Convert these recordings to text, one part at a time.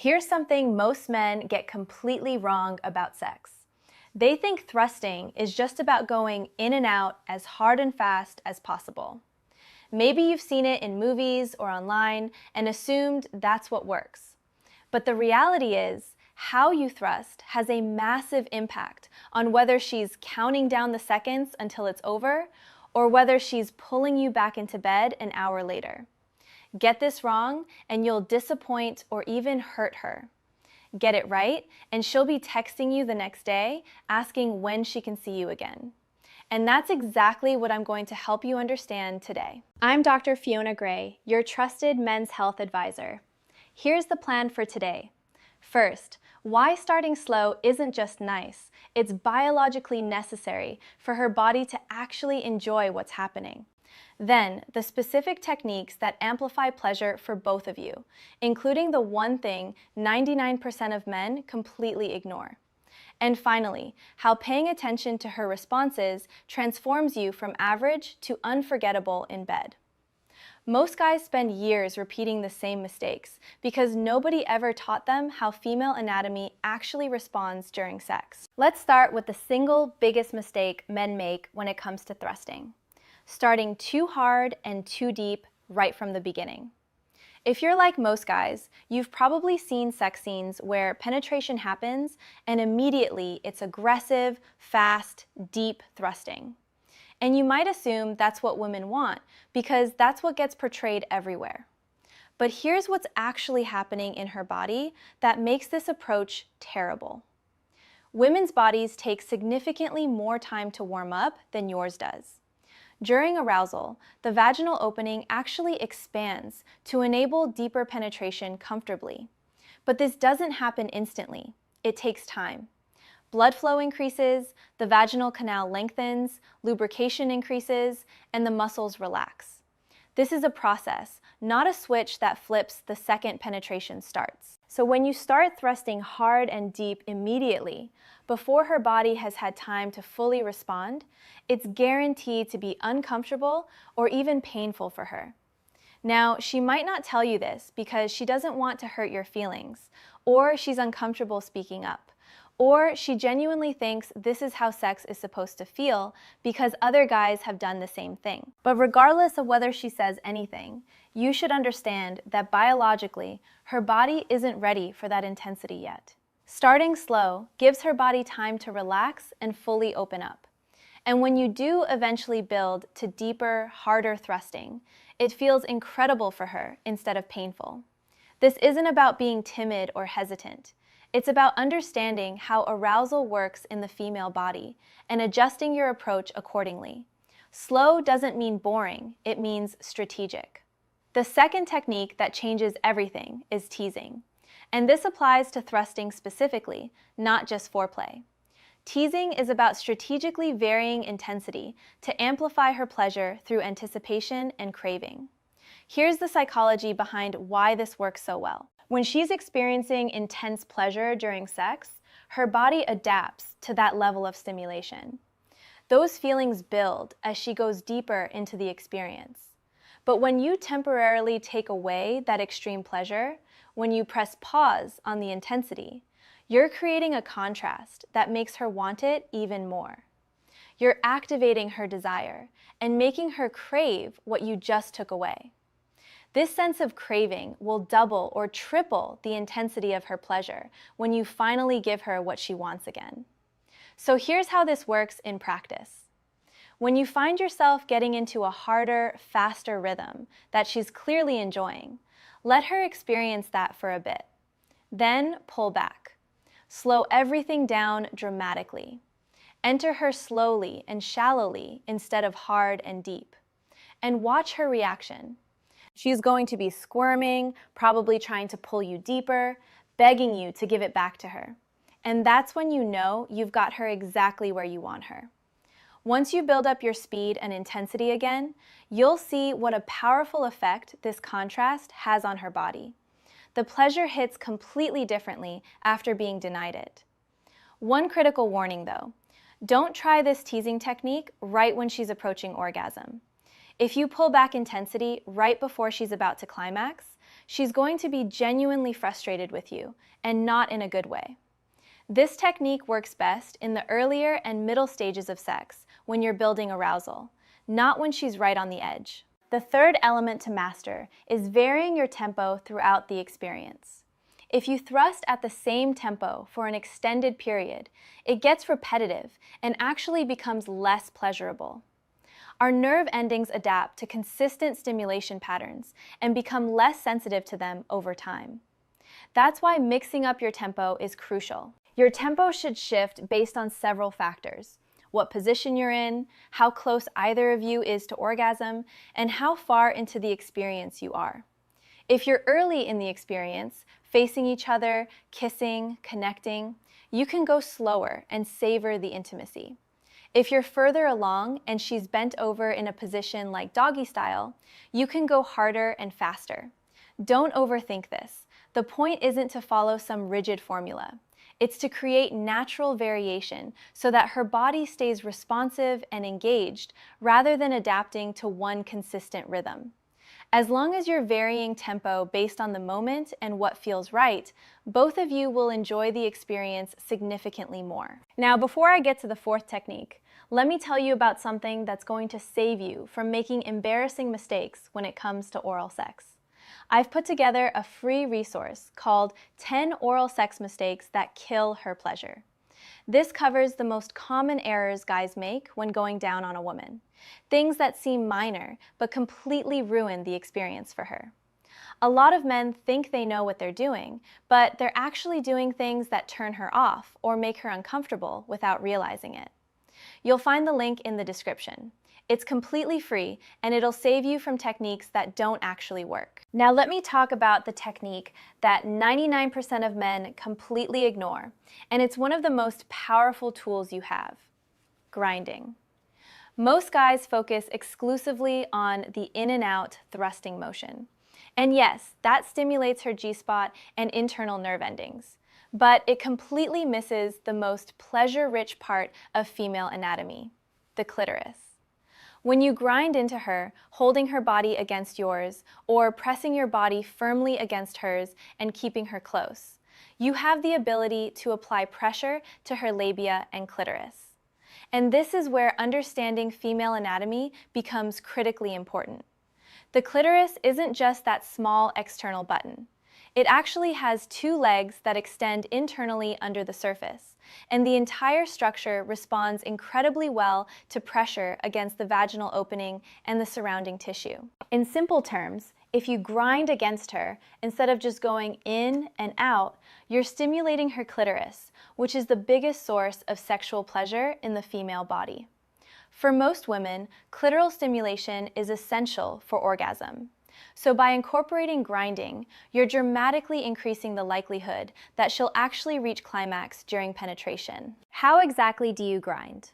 Here's something most men get completely wrong about sex. They think thrusting is just about going in and out as hard and fast as possible. Maybe you've seen it in movies or online and assumed that's what works. But the reality is, how you thrust has a massive impact on whether she's counting down the seconds until it's over or whether she's pulling you back into bed an hour later. Get this wrong and you'll disappoint or even hurt her. Get it right and she'll be texting you the next day asking when she can see you again. And that's exactly what I'm going to help you understand today. I'm Dr. Fiona Gray, your trusted men's health advisor. Here's the plan for today. First, why starting slow isn't just nice, it's biologically necessary for her body to actually enjoy what's happening. Then, the specific techniques that amplify pleasure for both of you, including the one thing 99% of men completely ignore. And finally, how paying attention to her responses transforms you from average to unforgettable in bed. Most guys spend years repeating the same mistakes because nobody ever taught them how female anatomy actually responds during sex. Let's start with the single biggest mistake men make when it comes to thrusting: starting too hard and too deep right from the beginning. If you're like most guys, you've probably seen sex scenes where penetration happens and immediately it's aggressive, fast, deep thrusting. And you might assume that's what women want because that's what gets portrayed everywhere. But here's what's actually happening in her body that makes this approach terrible. Women's bodies take significantly more time to warm up than yours does. During arousal, the vaginal opening actually expands to enable deeper penetration comfortably. But this doesn't happen instantly. It takes time. Blood flow increases, the vaginal canal lengthens, lubrication increases, and the muscles relax. This is a process, not a switch that flips the second penetration starts. So when you start thrusting hard and deep immediately, before her body has had time to fully respond, it's guaranteed to be uncomfortable or even painful for her. Now, she might not tell you this because she doesn't want to hurt your feelings, or she's uncomfortable speaking up, or she genuinely thinks this is how sex is supposed to feel because other guys have done the same thing. But regardless of whether she says anything, you should understand that biologically, her body isn't ready for that intensity yet. Starting slow gives her body time to relax and fully open up. And when you do eventually build to deeper, harder thrusting, it feels incredible for her instead of painful. This isn't about being timid or hesitant. It's about understanding how arousal works in the female body and adjusting your approach accordingly. Slow doesn't mean boring, it means strategic. The second technique that changes everything is teasing. And this applies to thrusting specifically, not just foreplay. Teasing is about strategically varying intensity to amplify her pleasure through anticipation and craving. Here's the psychology behind why this works so well. When she's experiencing intense pleasure during sex, her body adapts to that level of stimulation. Those feelings build as she goes deeper into the experience. But when you temporarily take away that extreme pleasure, when you press pause on the intensity, you're creating a contrast that makes her want it even more. You're activating her desire and making her crave what you just took away. This sense of craving will double or triple the intensity of her pleasure when you finally give her what she wants again. So here's how this works in practice. When you find yourself getting into a harder, faster rhythm that she's clearly enjoying, let her experience that for a bit. Then pull back. Slow everything down dramatically. Enter her slowly and shallowly instead of hard and deep. And watch her reaction. She's going to be squirming, probably trying to pull you deeper, begging you to give it back to her. And that's when you know you've got her exactly where you want her. Once you build up your speed and intensity again, you'll see what a powerful effect this contrast has on her body. The pleasure hits completely differently after being denied it. One critical warning though, don't try this teasing technique right when she's approaching orgasm. If you pull back intensity right before she's about to climax, she's going to be genuinely frustrated with you, and not in a good way. This technique works best in the earlier and middle stages of sex, when you're building arousal, not when she's right on the edge. The third element to master is varying your tempo throughout the experience. If you thrust at the same tempo for an extended period, it gets repetitive and actually becomes less pleasurable. Our nerve endings adapt to consistent stimulation patterns and become less sensitive to them over time. That's why mixing up your tempo is crucial. Your tempo should shift based on several factors: what position you're in, how close either of you is to orgasm, and how far into the experience you are. If you're early in the experience, facing each other, kissing, connecting, you can go slower and savor the intimacy. If you're further along and she's bent over in a position like doggy style, you can go harder and faster. Don't overthink this. The point isn't to follow some rigid formula. It's to create natural variation so that her body stays responsive and engaged rather than adapting to one consistent rhythm. As long as you're varying tempo based on the moment and what feels right, both of you will enjoy the experience significantly more. Now, before I get to the fourth technique, let me tell you about something that's going to save you from making embarrassing mistakes when it comes to oral sex. I've put together a free resource called 10 Oral Sex Mistakes That Kill Her Pleasure. This covers the most common errors guys make when going down on a woman. Things that seem minor, but completely ruin the experience for her. A lot of men think they know what they're doing, but they're actually doing things that turn her off or make her uncomfortable without realizing it. You'll find the link in the description. It's completely free, and it'll save you from techniques that don't actually work. Now let me talk about the technique that 99% of men completely ignore, and it's one of the most powerful tools you have: grinding. Most guys focus exclusively on the in and out thrusting motion. And yes, that stimulates her G-spot and internal nerve endings. But it completely misses the most pleasure-rich part of female anatomy: the clitoris. When you grind into her, holding her body against yours, or pressing your body firmly against hers and keeping her close, you have the ability to apply pressure to her labia and clitoris. And this is where understanding female anatomy becomes critically important. The clitoris isn't just that small external button. It actually has two legs that extend internally under the surface, and the entire structure responds incredibly well to pressure against the vaginal opening and the surrounding tissue. In simple terms, if you grind against her, instead of just going in and out, you're stimulating her clitoris, which is the biggest source of sexual pleasure in the female body. For most women, clitoral stimulation is essential for orgasm. So by incorporating grinding, you're dramatically increasing the likelihood that she'll actually reach climax during penetration. How exactly do you grind?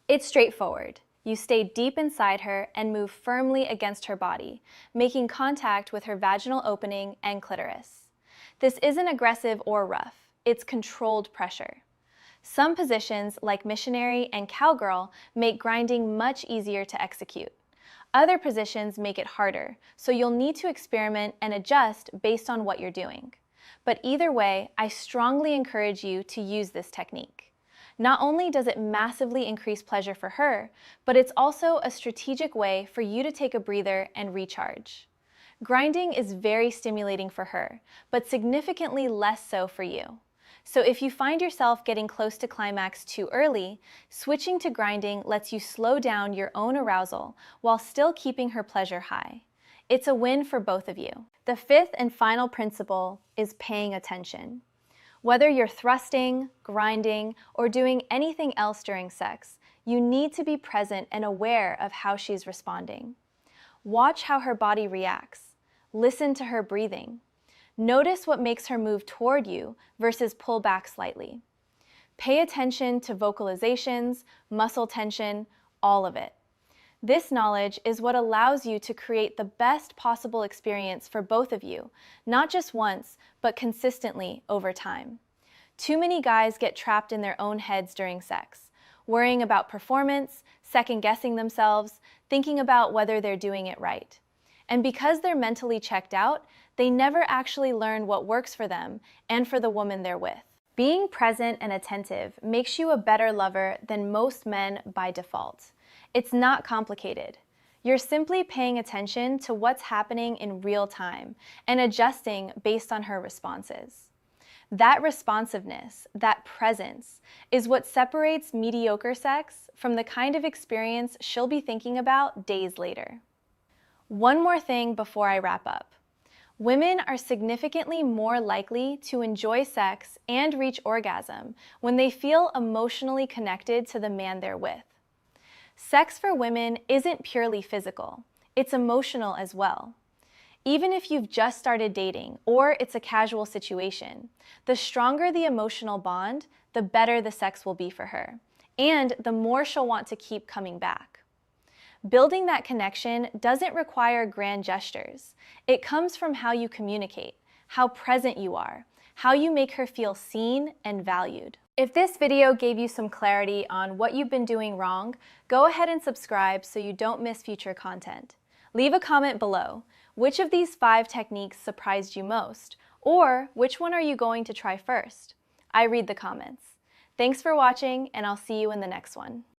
It's straightforward. You stay deep inside her and move firmly against her body, making contact with her vaginal opening and clitoris. This isn't aggressive or rough. It's controlled pressure. Some positions, like missionary and cowgirl, make grinding much easier to execute. Other positions make it harder, so you'll need to experiment and adjust based on what you're doing. But either way, I strongly encourage you to use this technique. Not only does it massively increase pleasure for her, but it's also a strategic way for you to take a breather and recharge. Grinding is very stimulating for her, but significantly less so for you. So if you find yourself getting close to climax too early, switching to grinding lets you slow down your own arousal while still keeping her pleasure high. It's a win for both of you. The fifth and final principle is paying attention. Whether you're thrusting, grinding, or doing anything else during sex, you need to be present and aware of how she's responding. Watch how her body reacts. Listen to her breathing. Notice what makes her move toward you versus pull back slightly. Pay attention to vocalizations, muscle tension, all of it. This knowledge is what allows you to create the best possible experience for both of you, not just once, but consistently over time. Too many guys get trapped in their own heads during sex, worrying about performance, second-guessing themselves, thinking about whether they're doing it right. And because they're mentally checked out, they never actually learn what works for them and for the woman they're with. Being present and attentive makes you a better lover than most men by default. It's not complicated. You're simply paying attention to what's happening in real time and adjusting based on her responses. That responsiveness, that presence, is what separates mediocre sex from the kind of experience she'll be thinking about days later. One more thing before I wrap up. Women are significantly more likely to enjoy sex and reach orgasm when they feel emotionally connected to the man they're with. Sex for women isn't purely physical, it's emotional as well. Even if you've just started dating or it's a casual situation, the stronger the emotional bond, the better the sex will be for her, and the more she'll want to keep coming back. Building that connection doesn't require grand gestures. It comes from how you communicate, how present you are, how you make her feel seen and valued. If this video gave you some clarity on what you've been doing wrong, go ahead and subscribe so you don't miss future content. Leave a comment below. Which of these 5 techniques surprised you most? Or which one are you going to try first? I read the comments. Thanks for watching, and I'll see you in the next one.